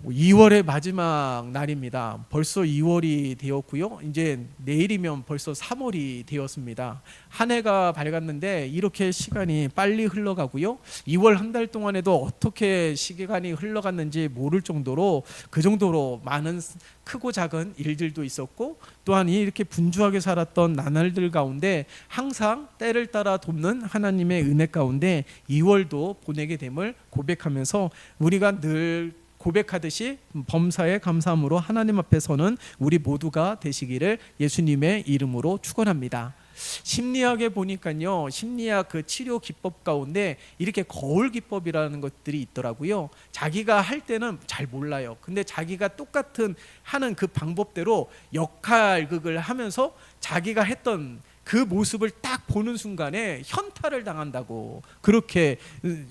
2월의 마지막 날입니다. 벌써 2월이 되었고요. 이제 내일이면 벌써 3월이 되었습니다. 한 해가 밝았는데 이렇게 시간이 빨리 흘러가고요. 2월 한 달 동안에도 어떻게 시간이 흘러갔는지 모를 정도로 그 정도로 많은 크고 작은 일들도 있었고, 또한 이렇게 분주하게 살았던 나날들 가운데 항상 때를 따라 돕는 하나님의 은혜 가운데 2월도 보내게 됨을 고백하면서, 우리가 늘 고백하듯이 범사에 감사함으로 하나님 앞에 서는 우리 모두가 되시기를 예수님의 이름으로 축원합니다. 심리학에 보니까요, 심리학 그 치료 기법 가운데 이렇게 거울 기법이라는 것들이 있더라고요. 자기가 할 때는 잘 몰라요. 근데 자기가 똑같은 하는 그 방법대로 역할극을 하면서 자기가 했던 그 모습을 딱 보는 순간에 현타를 당한다고 그렇게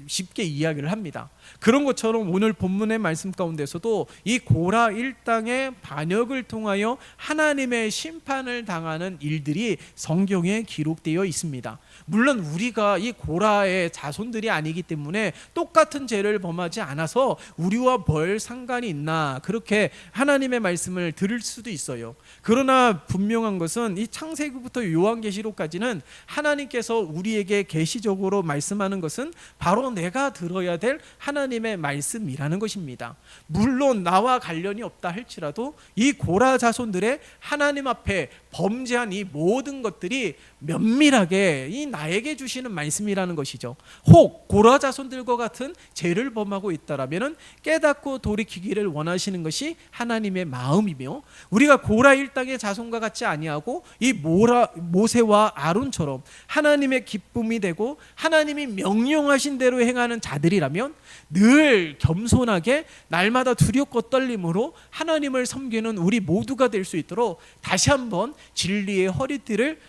쉽게 이야기를 합니다. 그런 것처럼 오늘 본문의 말씀 가운데서도 이 고라 일당의 반역을 통하여 하나님의 심판을 당하는 일들이 성경에 기록되어 있습니다. 물론 우리가 이 고라의 자손들이 아니기 때문에 똑같은 죄를 범하지 않아서 우리와 별 상관이 있나 그렇게 하나님의 말씀을 들을 수도 있어요. 그러나 분명한 것은 이 창세기부터 요한계시록까지는 하나님께서 우리에게 계시적으로 말씀하는 것은 바로 내가 들어야 될 하나님의 말씀이라는 것입니다. 물론 나와 관련이 없다 할지라도 이 고라 자손들의 하나님 앞에 범죄한 이 모든 것들이 면밀하게 이 나에게 주시는 말씀이라는 것이죠. 혹 고라 자손들과 같은 죄를 범하고 있다라면 깨닫고 돌이키기를 원하시는 것이 하나님의 마음이며, 우리가 고라 일당의 자손과 같지 아니하고 이 모세와 아론처럼 하나님의 기쁨이 되고 하나님이 명령하신 대로 행하는 자들이라면 늘 겸손하게 날마다 두렵고 떨림으로 하나님을 섬기는 우리 모두가 될 수 있도록 다시 한번 진리의 허리띠를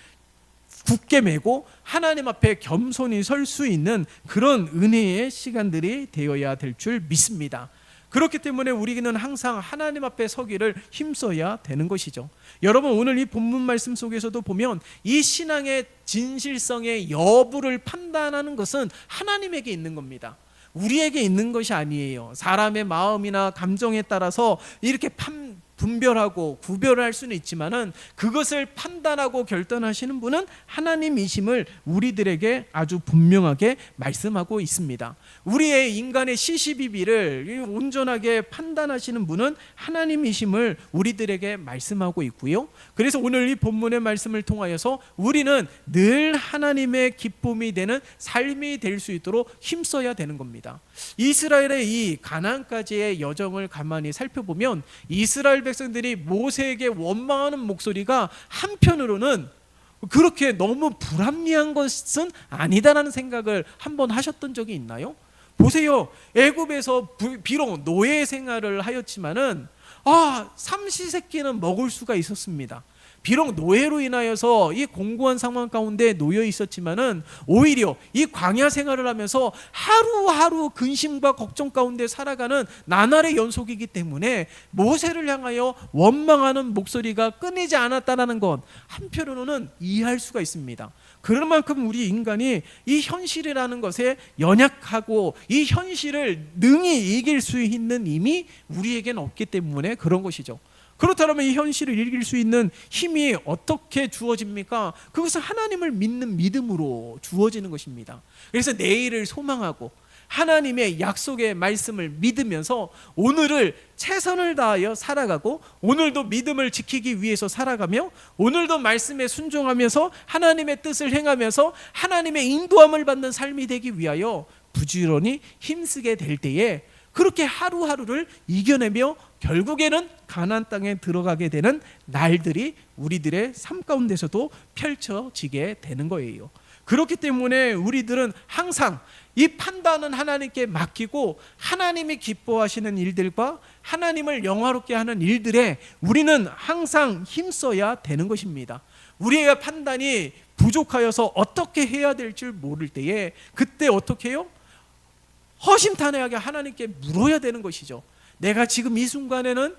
굳게 메고 하나님 앞에 겸손히 설 수 있는 그런 은혜의 시간들이 되어야 될 줄 믿습니다. 그렇기 때문에 우리는 항상 하나님 앞에 서기를 힘써야 되는 것이죠. 여러분, 오늘 이 본문 말씀 속에서도 보면 이 신앙의 진실성의 여부를 판단하는 것은 하나님에게 있는 겁니다. 우리에게 있는 것이 아니에요. 사람의 마음이나 감정에 따라서 이렇게 분별하고 구별할 수는 있지만은 그것을 판단하고 결단하시는 분은 하나님이심을 우리들에게 아주 분명하게 말씀하고 있습니다. 우리의 인간의 시시비비를 온전하게 판단하시는 분은 하나님이심을 우리들에게 말씀하고 있고요. 그래서 오늘 이 본문의 말씀을 통하여서 우리는 늘 하나님의 기쁨이 되는 삶이 될 수 있도록 힘써야 되는 겁니다. 이스라엘의 이 가나안까지의 여정을 가만히 살펴보면 이스라엘 백성들이 모세에게 원망하는 목소리가 한편으로는 그렇게 너무 불합리한 것은 아니다라는 생각을 한번 하셨던 적이 있나요? 보세요. 애굽에서 비록 노예 생활을 하였지만은 삼시세끼는 먹을 수가 있었습니다. 비록 노예로 인하여서 이 공고한 상황 가운데 놓여 있었지만은 오히려 이 광야 생활을 하면서 하루하루 근심과 걱정 가운데 살아가는 나날의 연속이기 때문에 모세를 향하여 원망하는 목소리가 끊이지 않았다는 것 한편으로는 이해할 수가 있습니다. 그런 만큼 우리 인간이 이 현실이라는 것에 연약하고 이 현실을 능히 이길 수 있는 힘이 우리에게는 없기 때문에 그런 것이죠. 그렇다면 이 현실을 이길 수 있는 힘이 어떻게 주어집니까? 그것은 하나님을 믿는 믿음으로 주어지는 것입니다. 그래서 내일을 소망하고 하나님의 약속의 말씀을 믿으면서 오늘을 최선을 다하여 살아가고, 오늘도 믿음을 지키기 위해서 살아가며, 오늘도 말씀에 순종하면서 하나님의 뜻을 행하면서 하나님의 인도함을 받는 삶이 되기 위하여 부지런히 힘쓰게 될 때에 그렇게 하루하루를 이겨내며 결국에는 가나안 땅에 들어가게 되는 날들이 우리들의 삶 가운데서도 펼쳐지게 되는 거예요. 그렇기 때문에 우리들은 항상 이 판단은 하나님께 맡기고 하나님이 기뻐하시는 일들과 하나님을 영화롭게 하는 일들에 우리는 항상 힘써야 되는 것입니다. 우리의 판단이 부족하여서 어떻게 해야 될 줄 모를 때에 그때 어떻게 해요? 허심탄회하게 하나님께 물어야 되는 것이죠. 내가 지금 이 순간에는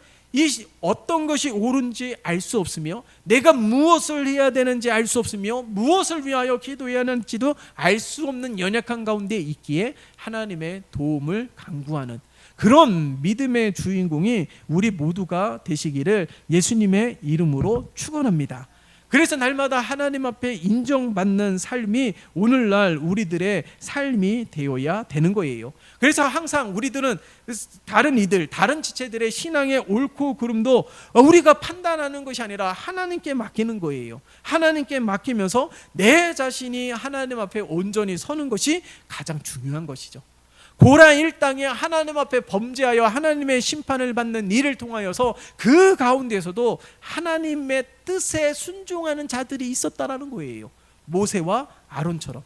어떤 것이 옳은지 알 수 없으며 내가 무엇을 해야 되는지 알 수 없으며 무엇을 위하여 기도해야 하는지도 알 수 없는 연약한 가운데 있기에 하나님의 도움을 간구하는 그런 믿음의 주인공이 우리 모두가 되시기를 예수님의 이름으로 축원합니다. 그래서 날마다 하나님 앞에 인정받는 삶이 오늘날 우리들의 삶이 되어야 되는 거예요. 그래서 항상 우리들은 다른 지체들의 신앙의 옳고 그름도 우리가 판단하는 것이 아니라 하나님께 맡기는 거예요. 하나님께 맡기면서 내 자신이 하나님 앞에 온전히 서는 것이 가장 중요한 것이죠. 고라 일당에 하나님 앞에 범죄하여 하나님의 심판을 받는 일을 통하여서 그 가운데서도 하나님의 뜻에 순종하는 자들이 있었다라는 거예요. 모세와 아론처럼.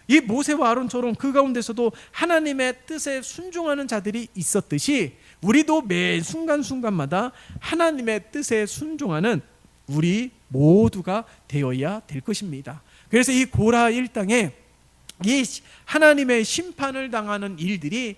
이 모세와 아론처럼 그 가운데서도 하나님의 뜻에 순종하는 자들이 있었듯이 우리도 매 순간순간마다 하나님의 뜻에 순종하는 우리 모두가 되어야 될 것입니다. 그래서 이 고라 일당에 이 하나님의 심판을 당하는 일들이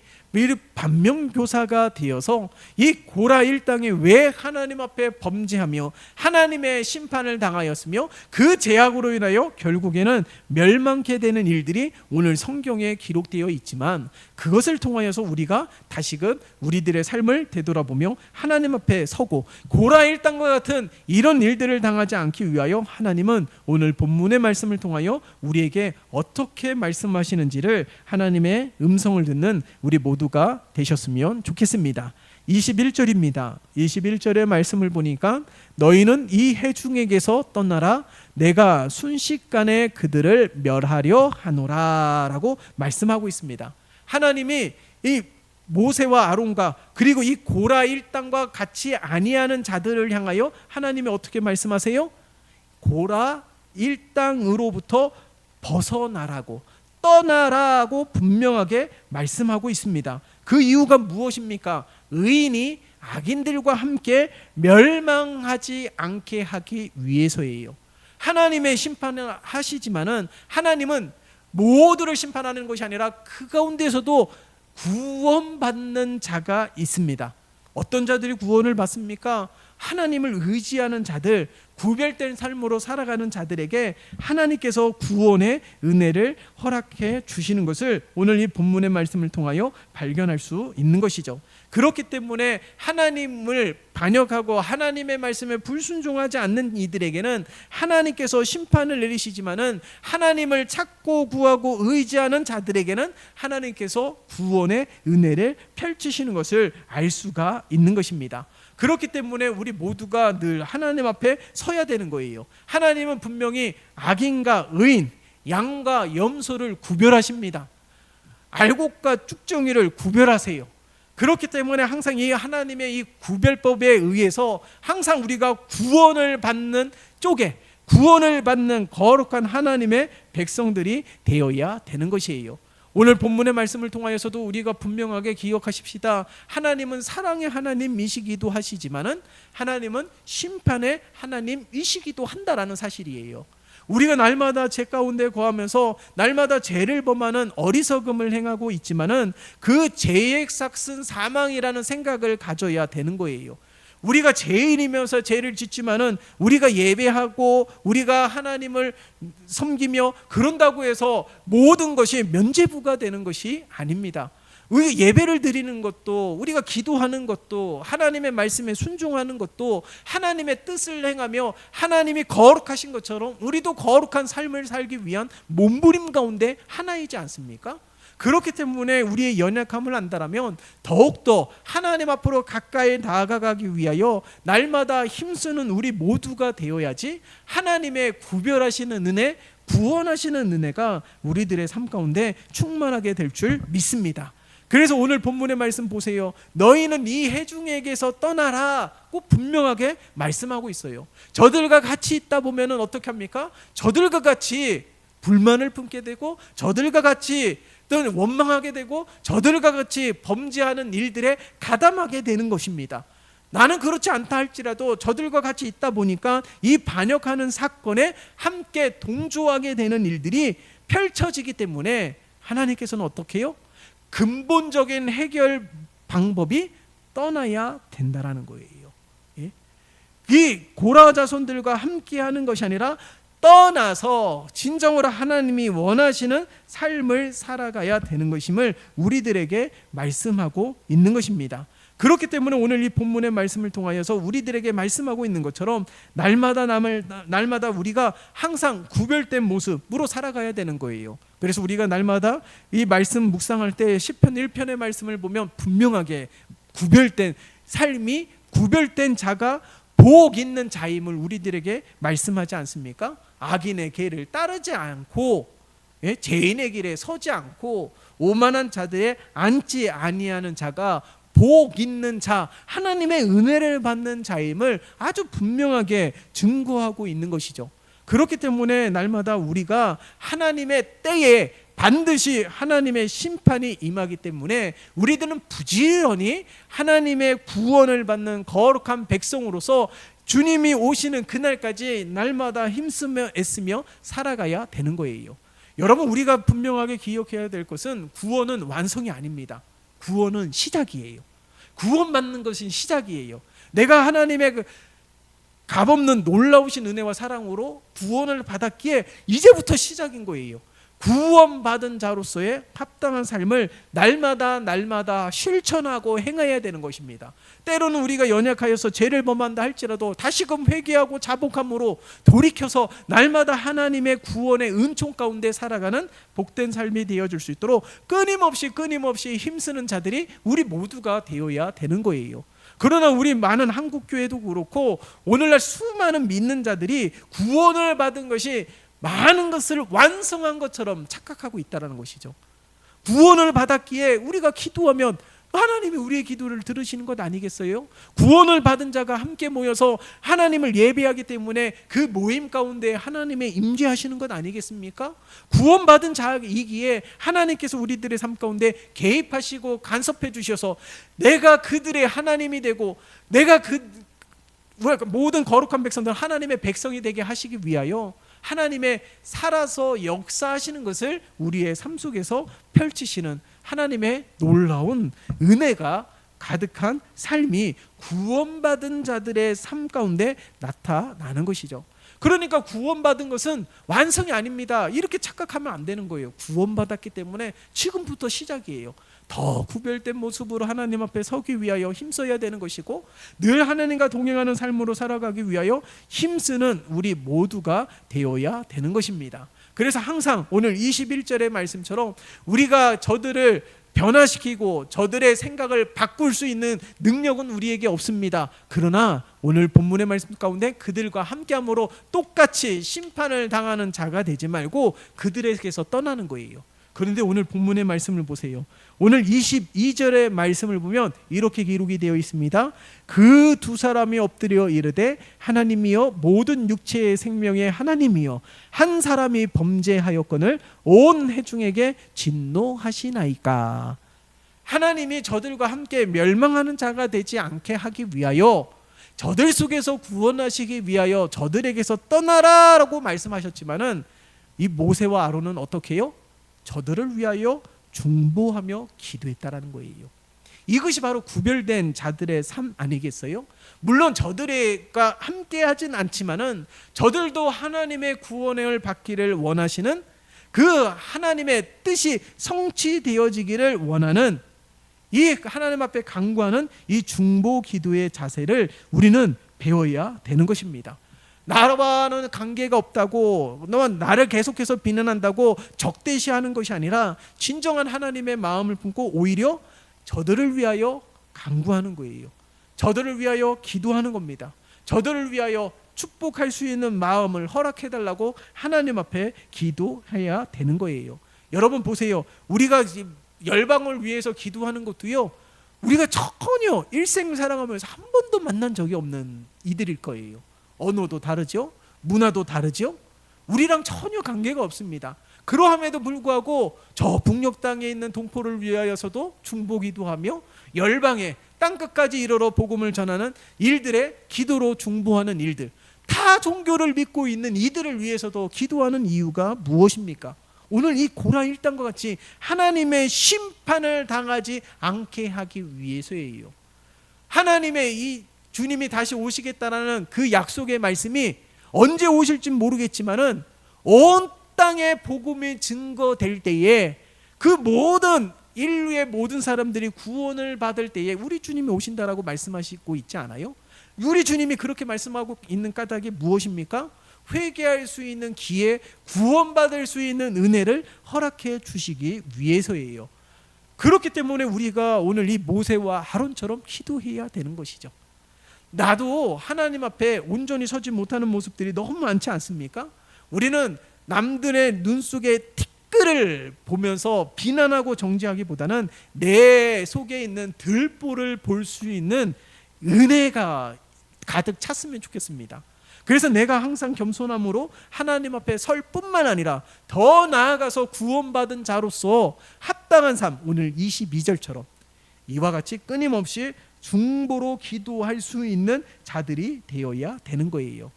반면교사가 되어서 이 고라 일당이 왜 하나님 앞에 범죄하며 하나님의 심판을 당하였으며 그 죄악으로 인하여 결국에는 멸망케 되는 일들이 오늘 성경에 기록되어 있지만 그것을 통하여서 우리가 다시금 우리들의 삶을 되돌아보며 하나님 앞에 서고 고라 일당과 같은 이런 일들을 당하지 않기 위하여 하나님은 오늘 본문의 말씀을 통하여 우리에게 어떻게 말씀하시는지를 하나님의 음성을 듣는 우리 모두가 되셨으면 좋겠습니다. 21절입니다. 21절의 말씀을 보니까 너희는 이 회중에게서 떠나라 내가 순식간에 그들을 멸하려 하노라 라고 말씀하고 있습니다. 하나님이 이 모세와 아론과 그리고 이 고라 일당과 같이 아니하는 자들을 향하여 하나님이 어떻게 말씀하세요? 고라 일당으로부터 벗어나라고 떠나라고 분명하게 말씀하고 있습니다. 그 이유가 무엇입니까? 의인이 악인들과 함께 멸망하지 않게 하기 위해서예요. 하나님의 심판을 하시지만은 하나님은 모두를 심판하는 것이 아니라 그 가운데서도 구원받는 자가 있습니다. 어떤 자들이 구원을 받습니까? 하나님을 의지하는 자들, 구별된 삶으로 살아가는 자들에게 하나님께서 구원의 은혜를 허락해 주시는 것을 오늘 이 본문의 말씀을 통하여 발견할 수 있는 것이죠. 그렇기 때문에 하나님을 반역하고 하나님의 말씀에 불순종하지 않는 이들에게는 하나님께서 심판을 내리시지만은 하나님을 찾고 구하고 의지하는 자들에게는 하나님께서 구원의 은혜를 펼치시는 것을 알 수가 있는 것입니다. 그렇기 때문에 우리 모두가 늘 하나님 앞에 서야 되는 거예요. 하나님은 분명히 악인과 의인, 양과 염소를 구별하십니다. 알곡과 쭉정이를 구별하세요. 그렇기 때문에 항상 이 하나님의 이 구별법에 의해서 항상 우리가 구원을 받는 쪽에 구원을 받는 거룩한 하나님의 백성들이 되어야 되는 것이에요. 오늘 본문의 말씀을 통하여서도 우리가 분명하게 기억하십시다. 하나님은 사랑의 하나님이시기도 하시지만은 하나님은 심판의 하나님이시기도 한다라는 사실이에요. 우리가 날마다 죄 가운데 거하면서 날마다 죄를 범하는 어리석음을 행하고 있지만은 그 죄의 삭은 사망이라는 생각을 가져야 되는 거예요. 우리가 죄인이면서 죄를 짓지만은 우리가 예배하고 우리가 하나님을 섬기며 그런다고 해서 모든 것이 면죄부가 되는 것이 아닙니다. 우리 예배를 드리는 것도 우리가 기도하는 것도 하나님의 말씀에 순종하는 것도 하나님의 뜻을 행하며 하나님이 거룩하신 것처럼 우리도 거룩한 삶을 살기 위한 몸부림 가운데 하나이지 않습니까? 그렇기 때문에 우리의 연약함을 안다라면 더욱더 하나님 앞으로 가까이 나아가기 위하여 날마다 힘쓰는 우리 모두가 되어야지 하나님의 구별하시는 은혜, 구원하시는 은혜가 우리들의 삶 가운데 충만하게 될 줄 믿습니다. 그래서 오늘 본문의 말씀 보세요. 너희는 이 회중에게서 떠나라 꼭 분명하게 말씀하고 있어요. 저들과 같이 있다 보면 어떻게 합니까? 저들과 같이 불만을 품게 되고 저들과 같이 또는 원망하게 되고 저들과 같이 범죄하는 일들에 가담하게 되는 것입니다. 나는 그렇지 않다 할지라도 저들과 같이 있다 보니까 이 반역하는 사건에 함께 동조하게 되는 일들이 펼쳐지기 때문에 하나님께서는 어떻게 해요? 근본적인 해결 방법이 떠나야 된다라는 거예요. 이 고라 자손들과 함께하는 것이 아니라 떠나서 진정으로 하나님이 원하시는 삶을 살아가야 되는 것임을 우리들에게 말씀하고 있는 것입니다. 그렇기 때문에 오늘 이 본문의 말씀을 통하여서 우리들에게 말씀하고 있는 것처럼 날마다 우리가 항상 구별된 모습으로 살아가야 되는 거예요. 그래서 우리가 날마다 이 말씀 묵상할 때 시편 1편의 말씀을 보면 분명하게 구별된 삶이, 구별된 자가 복 있는 자임을 우리들에게 말씀하지 않습니까? 악인의 길을 따르지 않고 죄인의 길에 서지 않고 오만한 자들에 앉지 아니하는 자가 복 있는 자, 하나님의 은혜를 받는 자임을 아주 분명하게 증거하고 있는 것이죠. 그렇기 때문에 날마다 우리가 하나님의 때에 반드시 하나님의 심판이 임하기 때문에 우리들은 부지런히 하나님의 구원을 받는 거룩한 백성으로서 주님이 오시는 그날까지 날마다 힘쓰며 애쓰며 살아가야 되는 거예요. 여러분, 우리가 분명하게 기억해야 될 것은 구원은 완성이 아닙니다. 구원은 시작이에요. 구원받는 것은 시작이에요. 내가 하나님의 그 값없는 놀라우신 은혜와 사랑으로 구원을 받았기에 이제부터 시작인 거예요. 구원받은 자로서의 합당한 삶을 날마다 실천하고 행해야 되는 것입니다. 때로는 우리가 연약하여서 죄를 범한다 할지라도 다시금 회개하고 자복함으로 돌이켜서 날마다 하나님의 구원의 은총 가운데 살아가는 복된 삶이 되어줄 수 있도록 끊임없이 힘쓰는 자들이 우리 모두가 되어야 되는 거예요. 그러나 우리 많은 한국교회도 그렇고 오늘날 수많은 믿는 자들이 구원을 받은 것이 많은 것을 완성한 것처럼 착각하고 있다는 것이죠. 구원을 받았기에 우리가 기도하면 하나님이 우리의 기도를 들으시는 것 아니겠어요? 구원을 받은 자가 함께 모여서 하나님을 예배하기 때문에 그 모임 가운데 하나님의 임재하시는 것 아니겠습니까? 구원받은 자이기에 하나님께서 우리들의 삶 가운데 개입하시고 간섭해 주셔서 내가 그들의 하나님이 되고 내가 모든 거룩한 백성들 하나님의 백성이 되게 하시기 위하여 하나님의 살아서 역사하시는 것을 우리의 삶 속에서 펼치시는 하나님의 놀라운 은혜가 가득한 삶이 구원받은 자들의 삶 가운데 나타나는 것이죠. 그러니까 구원받은 것은 완성이 아닙니다. 이렇게 착각하면 안 되는 거예요. 구원받았기 때문에 지금부터 시작이에요. 더 구별된 모습으로 하나님 앞에 서기 위하여 힘써야 되는 것이고 늘 하나님과 동행하는 삶으로 살아가기 위하여 힘쓰는 우리 모두가 되어야 되는 것입니다. 그래서 항상 오늘 21절의 말씀처럼 우리가 저들을 변화시키고 저들의 생각을 바꿀 수 있는 능력은 우리에게 없습니다. 그러나 오늘 본문의 말씀 가운데 그들과 함께함으로 똑같이 심판을 당하는 자가 되지 말고 그들에게서 떠나는 거예요. 그런데 오늘 본문의 말씀을 보세요. 오늘 22절의 말씀을 보면 이렇게 기록이 되어 있습니다. 그 두 사람이 엎드려 이르되 하나님이여 모든 육체의 생명의 하나님이여 한 사람이 범죄하였거늘 온 회중에게 진노하시나이까. 하나님이 저들과 함께 멸망하는 자가 되지 않게 하기 위하여 저들 속에서 구원하시기 위하여 저들에게서 떠나라라고 말씀하셨지만은 이 모세와 아론은 어떻게 해요? 저들을 위하여 중보하며 기도했다라는 거예요. 이것이 바로 구별된 자들의 삶 아니겠어요? 물론 저들과 함께 하진 않지만은 저들도 하나님의 구원을 받기를 원하시는 그 하나님의 뜻이 성취되어지기를 원하는 이 하나님 앞에 간구하는 이 중보 기도의 자세를 우리는 배워야 되는 것입니다. 나와는 관계가 없다고 너는 나를 계속해서 비난한다고 적대시하는 것이 아니라 진정한 하나님의 마음을 품고 오히려 저들을 위하여 간구하는 거예요. 저들을 위하여 기도하는 겁니다. 저들을 위하여 축복할 수 있는 마음을 허락해달라고 하나님 앞에 기도해야 되는 거예요. 여러분 보세요. 우리가 열방을 위해서 기도하는 것도요, 우리가 전혀 일생살아가면서 한 번도 만난 적이 없는 이들일 거예요. 언어도 다르죠. 문화도 다르죠. 우리랑 전혀 관계가 없습니다. 그러함에도 불구하고 저 북녘 땅에 있는 동포를 위하여서도 중보기도 하며 열방에 땅끝까지 이르러 복음을 전하는 일들의 기도로 중보하는 일들, 타 종교를 믿고 있는 이들을 위해서도 기도하는 이유가 무엇입니까? 오늘 이 고라 일당과 같이 하나님의 심판을 당하지 않게 하기 위해서예요. 하나님의 이 주님이 다시 오시겠다라는 그 약속의 말씀이 언제 오실지 모르겠지만은 온 땅에 복음이 증거될 때에 그 모든 인류의 모든 사람들이 구원을 받을 때에 우리 주님이 오신다라고 말씀하시고 있지 않아요? 우리 주님이 그렇게 말씀하고 있는 까닭이 무엇입니까? 회개할 수 있는 기회, 구원받을 수 있는 은혜를 허락해 주시기 위해서예요. 그렇기 때문에 우리가 오늘 이 모세와 아론처럼 기도해야 되는 것이죠. 나도 하나님 앞에 온전히 서지 못하는 모습들이 너무 많지 않습니까? 우리는 남들의 눈 속에 티끌을 보면서 비난하고 정죄하기보다는 내 속에 있는 들보를 볼 수 있는 은혜가 가득 찼으면 좋겠습니다. 그래서 내가 항상 겸손함으로 하나님 앞에 설 뿐만 아니라 더 나아가서 구원받은 자로서 합당한 삶, 오늘 22절처럼 이와 같이 끊임없이 중보로 기도할 수 있는 자들이 되어야 되는 거예요.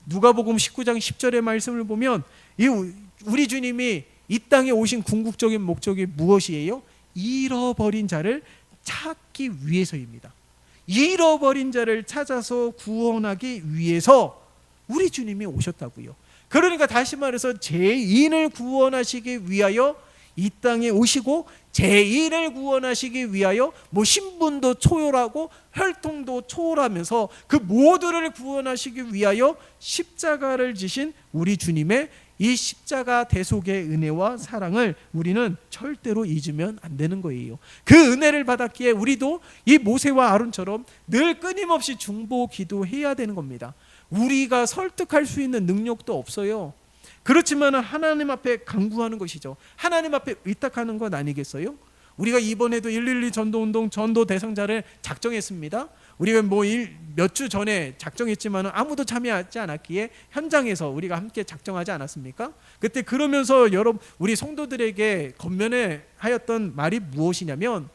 누가복음 19장 10절의 말씀을 보면 우리 주님이 이 땅에 오신 궁극적인 목적이 무엇이에요? 잃어버린 자를 찾기 위해서입니다. 잃어버린 자를 찾아서 구원하기 위해서 우리 주님이 오셨다고요. 그러니까 다시 말해서 죄인을 구원하시기 위하여 이 땅에 오시고 죄인을 구원하시기 위하여 신분도 초월하고 혈통도 초월하면서 그 모두를 구원하시기 위하여 십자가를 지신 우리 주님의 이 십자가 대속의 은혜와 사랑을 우리는 절대로 잊으면 안 되는 거예요. 그 은혜를 받았기에 우리도 이 모세와 아론처럼 늘 끊임없이 중보 기도해야 되는 겁니다. 우리가 설득할 수 있는 능력도 없어요. 그렇지만 하나님 앞에 간구하는 것이죠. 하나님 앞에 의탁하는 것 아니겠어요? 우리가 이번에도 112 전도운동 전도 대상자를 작정했습니다. 우리가 몇 주 전에 작정했지만 아무도 참여하지 않았기에 현장에서 우리가 함께 작정하지 않았습니까? 그때 그러면서 여러분 우리 성도들에게 건면하였던 말이 무엇이냐면,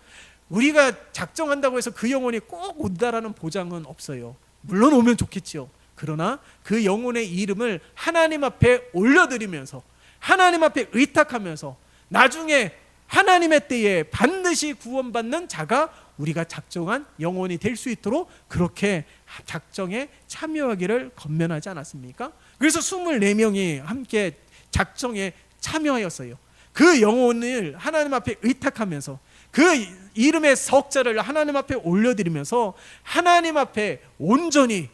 우리가 작정한다고 해서 그 영혼이 꼭 온다라는 보장은 없어요. 물론 오면 좋겠죠. 그러나 그 영혼의 이름을 하나님 앞에 올려드리면서 하나님 앞에 의탁하면서 나중에 하나님의 때에 반드시 구원받는 자가 우리가 작정한 영혼이 될 수 있도록 그렇게 작정에 참여하기를 권면하지 않았습니까? 그래서 24명이 함께 작정에 참여하였어요. 그 영혼을 하나님 앞에 의탁하면서 그 이름의 석자를 하나님 앞에 올려드리면서 하나님 앞에 온전히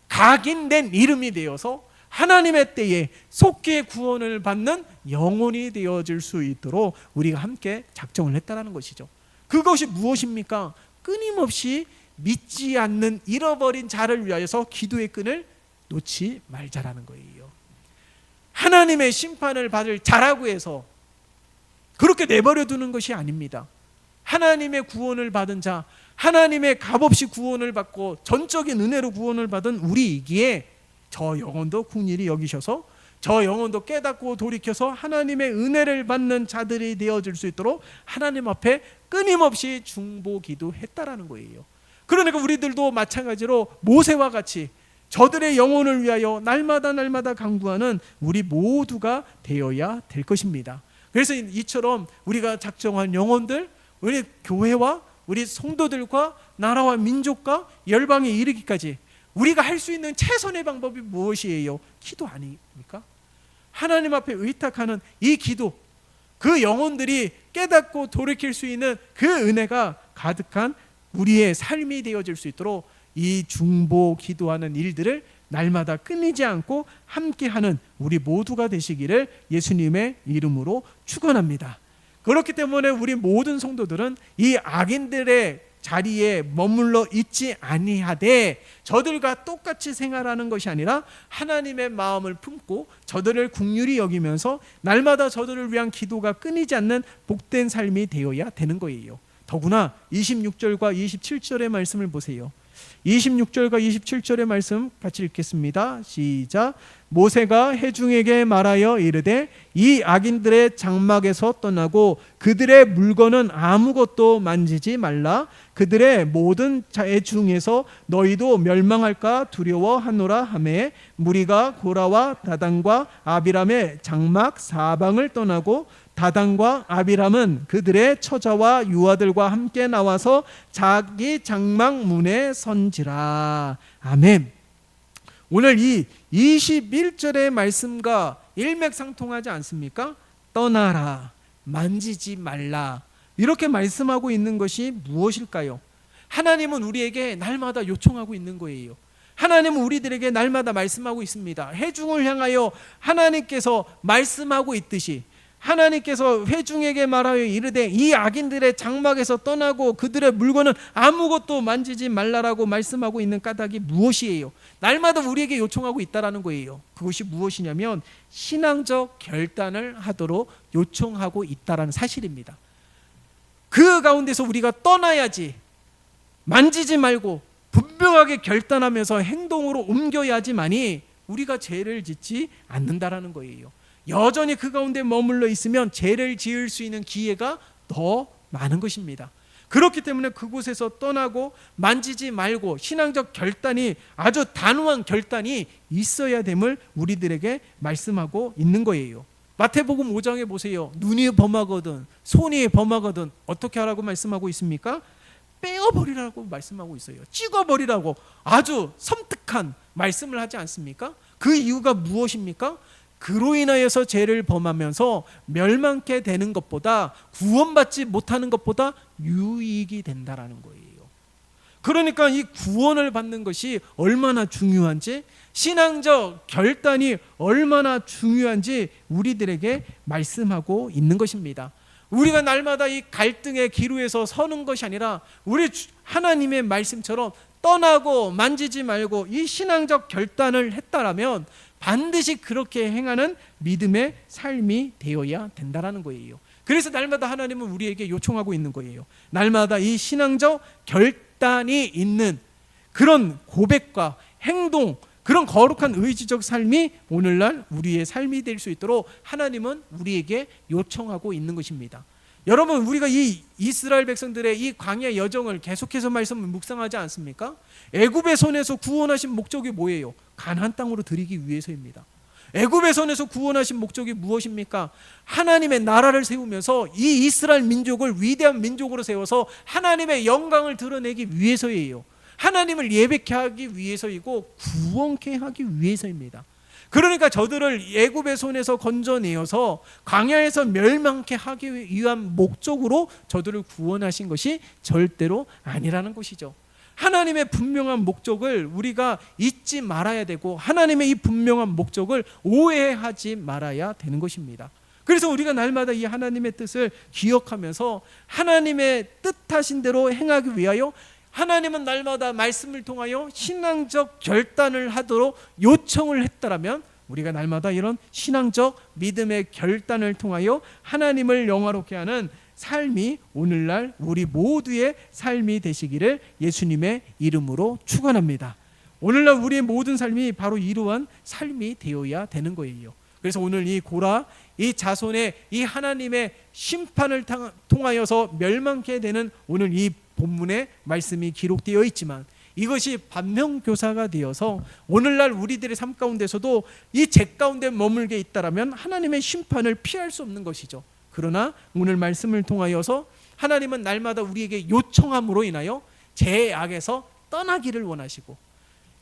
각인된 이름이 되어서 하나님의 때에 속히 구원을 받는 영혼이 되어질 수 있도록 우리가 함께 작정을 했다는 것이죠. 그것이 무엇입니까? 끊임없이 믿지 않는 잃어버린 자를 위하여서 기도의 끈을 놓지 말자라는 거예요. 하나님의 심판을 받을 자라고 해서 그렇게 내버려 두는 것이 아닙니다. 하나님의 구원을 받은 자, 하나님의 값없이 구원을 받고 전적인 은혜로 구원을 받은 우리이기에 저 영혼도 긍휼히 여기셔서 저 영혼도 깨닫고 돌이켜서 하나님의 은혜를 받는 자들이 되어질 수 있도록 하나님 앞에 끊임없이 중보 기도했다라는 거예요. 그러니까 우리들도 마찬가지로 모세와 같이 저들의 영혼을 위하여 날마다 간구하는 우리 모두가 되어야 될 것입니다. 그래서 이처럼 우리가 작정한 영혼들, 우리 교회와 우리 성도들과 나라와 민족과 열방에 이르기까지 우리가 할 수 있는 최선의 방법이 무엇이에요? 기도 아닙니까? 하나님 앞에 의탁하는 이 기도, 그 영혼들이 깨닫고 돌이킬 수 있는 그 은혜가 가득한 우리의 삶이 되어질 수 있도록 이 중보 기도하는 일들을 날마다 끊이지 않고 함께하는 우리 모두가 되시기를 예수님의 이름으로 축원합니다. 그렇기 때문에 우리 모든 성도들은 이 악인들의 자리에 머물러 있지 아니하되 저들과 똑같이 생활하는 것이 아니라 하나님의 마음을 품고 저들을 긍휼히 여기면서 날마다 저들을 위한 기도가 끊이지 않는 복된 삶이 되어야 되는 거예요. 더구나 26절과 27절의 말씀을 보세요. 26절과 27절의 말씀 같이 읽겠습니다. 시작. 모세가 회중에게 말하여 이르되 이 악인들의 장막에서 떠나고 그들의 물건은 아무것도 만지지 말라. 그들의 모든 자 중에서 너희도 멸망할까 두려워하노라 하매 무리가 고라와 다단과 아비람의 장막 사방을 떠나고 다단과 아비람은 그들의 처자와 유아들과 함께 나와서 자기 장막문에 선지라. 아멘. 오늘 이 21절의 말씀과 일맥상통하지 않습니까? 떠나라, 만지지 말라, 이렇게 말씀하고 있는 것이 무엇일까요? 하나님은 우리에게 날마다 요청하고 있는 거예요. 하나님은 우리들에게 날마다 말씀하고 있습니다. 회중을 향하여 하나님께서 말씀하고 있듯이 하나님께서 회중에게 말하여 이르되 이 악인들의 장막에서 떠나고 그들의 물건은 아무것도 만지지 말라라고 말씀하고 있는 까닭이 무엇이에요? 날마다 우리에게 요청하고 있다라는 거예요. 그것이 무엇이냐면 신앙적 결단을 하도록 요청하고 있다라는 사실입니다. 그 가운데서 우리가 떠나야지, 만지지 말고 분명하게 결단하면서 행동으로 옮겨야지만이 우리가 죄를 짓지 않는다라는 거예요. 여전히 그 가운데 머물러 있으면 죄를 지을 수 있는 기회가 더 많은 것입니다. 그렇기 때문에 그곳에서 떠나고 만지지 말고 신앙적 결단이, 아주 단호한 결단이 있어야 됨을 우리들에게 말씀하고 있는 거예요. 마태복음 5장에 보세요. 눈이 범하거든 손이 범하거든 어떻게 하라고 말씀하고 있습니까? 빼어버리라고 말씀하고 있어요. 찍어버리라고 아주 섬뜩한 말씀을 하지 않습니까? 그 이유가 무엇입니까? 그로 인하여서 죄를 범하면서 멸망케 되는 것보다, 구원받지 못하는 것보다 유익이 된다라는 거예요. 그러니까 이 구원을 받는 것이 얼마나 중요한지, 신앙적 결단이 얼마나 중요한지 우리들에게 말씀하고 있는 것입니다. 우리가 날마다 이 갈등의 기로에서 서는 것이 아니라 우리 하나님의 말씀처럼 떠나고 만지지 말고 이 신앙적 결단을 했다라면 반드시 그렇게 행하는 믿음의 삶이 되어야 된다는 거예요. 그래서 날마다 하나님은 우리에게 요청하고 있는 거예요. 날마다 이 신앙적 결단이 있는 그런 고백과 행동, 그런 거룩한 의지적 삶이 오늘날 우리의 삶이 될 수 있도록 하나님은 우리에게 요청하고 있는 것입니다. 여러분, 우리가 이 이스라엘 백성들의 이 광야 여정을 계속해서 말씀을 묵상하지 않습니까? 애굽의 손에서 구원하신 목적이 뭐예요? 가나안 땅으로 들이기 위해서입니다. 애굽의 손에서 구원하신 목적이 무엇입니까? 하나님의 나라를 세우면서 이 이스라엘 민족을 위대한 민족으로 세워서 하나님의 영광을 드러내기 위해서예요. 하나님을 예배케 하기 위해서이고 구원케 하기 위해서입니다. 그러니까 저들을 애굽의 손에서 건져내어서 광야에서 멸망케 하기 위한 목적으로 저들을 구원하신 것이 절대로 아니라는 것이죠. 하나님의 분명한 목적을 우리가 잊지 말아야 되고 하나님의 이 분명한 목적을 오해하지 말아야 되는 것입니다. 그래서 우리가 날마다 이 하나님의 뜻을 기억하면서 하나님의 뜻하신 대로 행하기 위하여 하나님은 날마다 말씀을 통하여 신앙적 결단을 하도록 요청을 했다라면 우리가 날마다 이런 신앙적 믿음의 결단을 통하여 하나님을 영화롭게 하는 삶이 오늘날 우리 모두의 삶이 되시기를 예수님의 이름으로 축원합니다. 오늘날 우리의 모든 삶이 바로 이러한 삶이 되어야 되는 거예요. 그래서 오늘 이 고라, 이 자손의 이 하나님의 심판을 통하여서 멸망케 되는 오늘 이 본문의 말씀이 기록되어 있지만 이것이 반면교사가 되어서 오늘날 우리들의 삶 가운데서도 이 죄 가운데 머물게 있다라면 하나님의 심판을 피할 수 없는 것이죠. 그러나 오늘 말씀을 통하여서 하나님은 날마다 우리에게 요청함으로 인하여 죄악에서 떠나기를 원하시고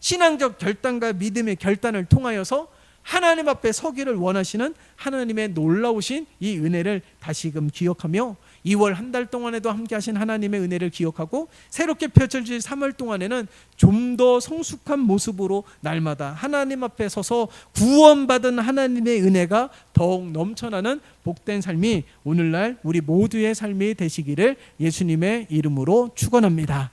신앙적 결단과 믿음의 결단을 통하여서 하나님 앞에 서기를 원하시는 하나님의 놀라우신 이 은혜를 다시금 기억하며 2월 한 달 동안에도 함께 하신 하나님의 은혜를 기억하고 새롭게 펼쳐질 3월 동안에는 좀 더 성숙한 모습으로 날마다 하나님 앞에 서서 구원받은 하나님의 은혜가 더욱 넘쳐나는 복된 삶이 오늘날 우리 모두의 삶이 되시기를 예수님의 이름으로 축원합니다.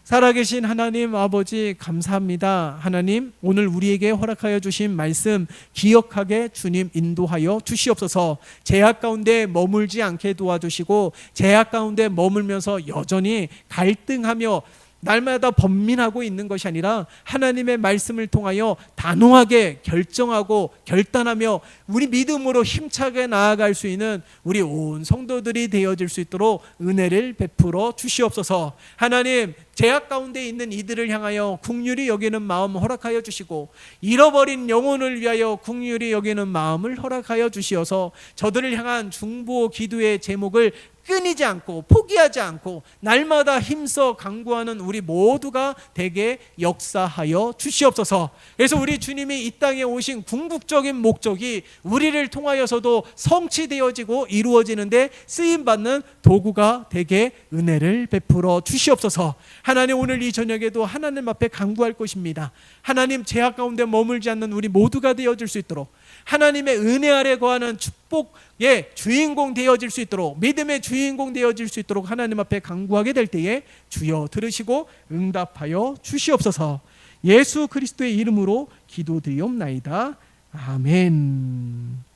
살아계신 하나님 아버지 감사합니다. 하나님, 오늘 우리에게 허락하여 주신 말씀 기억하게 주님 인도하여 주시옵소서. 죄악 가운데 머물지 않게 도와주시고 죄악 가운데 머물면서 여전히 갈등하며 날마다 번민하고 있는 것이 아니라 하나님의 말씀을 통하여 단호하게 결정하고 결단하며 우리 믿음으로 힘차게 나아갈 수 있는 우리 온 성도들이 되어질 수 있도록 은혜를 베풀어 주시옵소서. 하나님, 죄악 가운데 있는 이들을 향하여 긍휼히 여기는 마음 허락하여 주시고 잃어버린 영혼을 위하여 긍휼히 여기는 마음을 허락하여 주시어서 저들을 향한 중보 기도의 제목을 끊이지 않고 포기하지 않고 날마다 힘써 강구하는 우리 모두가 되게 역사하여 주시옵소서. 그래서 우리 주님이 이 땅에 오신 궁극적인 목적이 우리를 통하여서도 성취되어지고 이루어지는데 쓰임받는 도구가 되게 은혜를 베풀어 주시옵소서. 하나님, 오늘 이 저녁에도 하나님 앞에 간구할 것입니다. 하나님, 죄악 가운데 머물지 않는 우리 모두가 되어질 수 있도록 하나님의 은혜 아래 거하는 축복의 주인공 되어질 수 있도록 믿음의 주인공 되어질 수 있도록 하나님 앞에 간구하게 될 때에 주여 들으시고 응답하여 주시옵소서. 예수 그리스도의 이름으로 기도드리옵나이다. 아멘.